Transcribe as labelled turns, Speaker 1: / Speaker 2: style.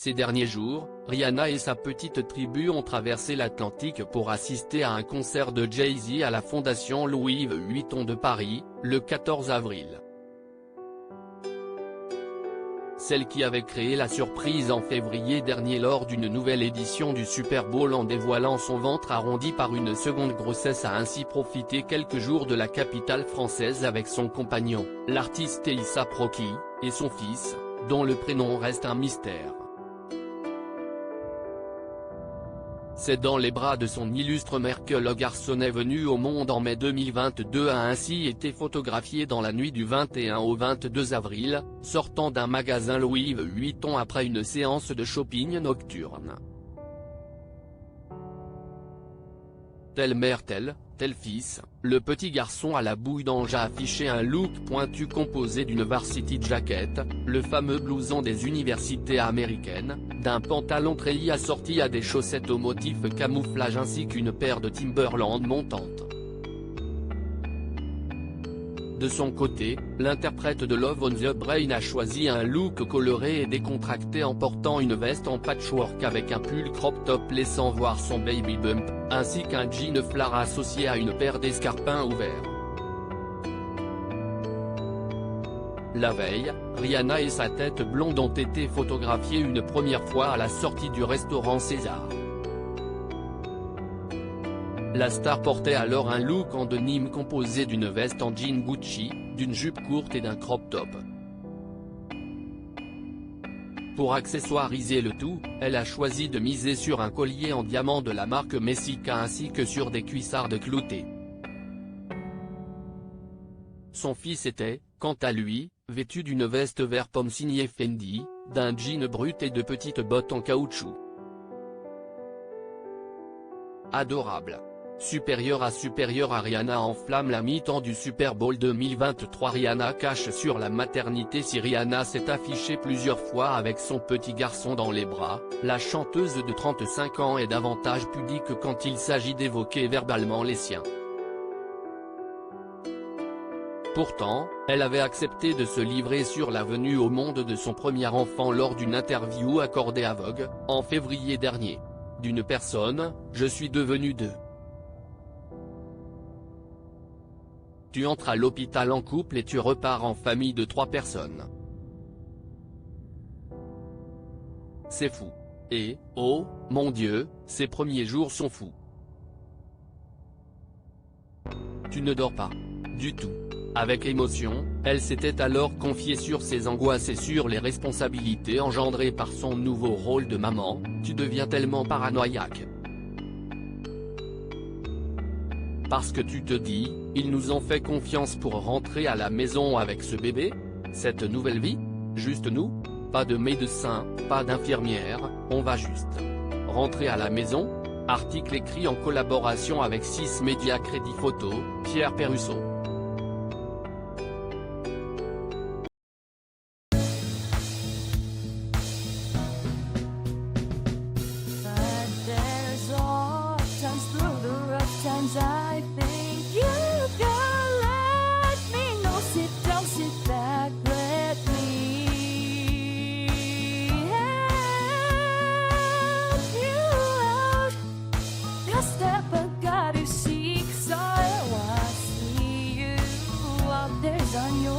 Speaker 1: Ces derniers jours, Rihanna et sa petite tribu ont traversé l'Atlantique pour assister à un concert de Jay-Z à la Fondation Louis Vuitton de Paris, le 14 avril. Celle qui avait créé la surprise en février dernier lors d'une nouvelle édition du Super Bowl en dévoilant son ventre arrondi par une seconde grossesse a ainsi profité quelques jours de la capitale française avec son compagnon, l'artiste A$AP Rocky, et son fils, dont le prénom reste un mystère. C'est dans les bras de son illustre mère que le garçon est venu au monde en mai 2022 a ainsi été photographié dans la nuit du 21 au 22 avril, sortant d'un magasin Louis Vuitton après une séance de shopping nocturne. Telle mère tel fils, le petit garçon à la bouille d'ange a affiché un look pointu composé d'une varsity jacket, le fameux blouson des universités américaines, d'un pantalon treillis assorti à des chaussettes au motif camouflage ainsi qu'une paire de Timberland montantes. De son côté, l'interprète de Love on the Brain a choisi un look coloré et décontracté en portant une veste en patchwork avec un pull crop top laissant voir son baby bump, ainsi qu'un jean flare associé à une paire d'escarpins ouverts. La veille, Rihanna et sa tête blonde ont été photographiées une première fois à la sortie du restaurant César. La star portait alors un look en denim composé d'une veste en jean Gucci, d'une jupe courte et d'un crop top. Pour accessoiriser le tout, elle a choisi de miser sur un collier en diamant de la marque Messika ainsi que sur des cuissardes cloutées. Son fils était, quant à lui, vêtu d'une veste vert pomme signée Fendi, d'un jean brut et de petites bottes en caoutchouc. Adorable. Supérieur à Rihanna enflamme la mi-temps du Super Bowl 2023. Rihanna cache sur la maternité. Si Rihanna s'est affichée plusieurs fois avec son petit garçon dans les bras, la chanteuse de 35 ans est davantage pudique quand il s'agit d'évoquer verbalement les siens. Pourtant, elle avait accepté de se livrer sur la venue au monde de son premier enfant lors d'une interview accordée à Vogue, en février dernier. D'une personne, je suis devenue deux. Tu entres à l'hôpital en couple et tu repars en famille de 3 personnes. C'est fou. Et, oh, mon Dieu, ces premiers jours sont fous. Tu ne dors pas. Du tout. Avec émotion, elle s'était alors confiée sur ses angoisses et sur les responsabilités engendrées par son nouveau rôle de maman. Tu deviens tellement paranoïaque. Parce que tu te dis, ils nous ont fait confiance pour rentrer à la maison avec ce bébé? Cette nouvelle vie? Juste nous? Pas de médecin, pas d'infirmière, on va juste rentrer à la maison? Article écrit en collaboration avec 6 médias. Crédit photo, Pierre Perusseau.
Speaker 2: I think you can let me know. Sit down, sit back, let me help you out. Your step, I gotta seek, so I see you out there's on your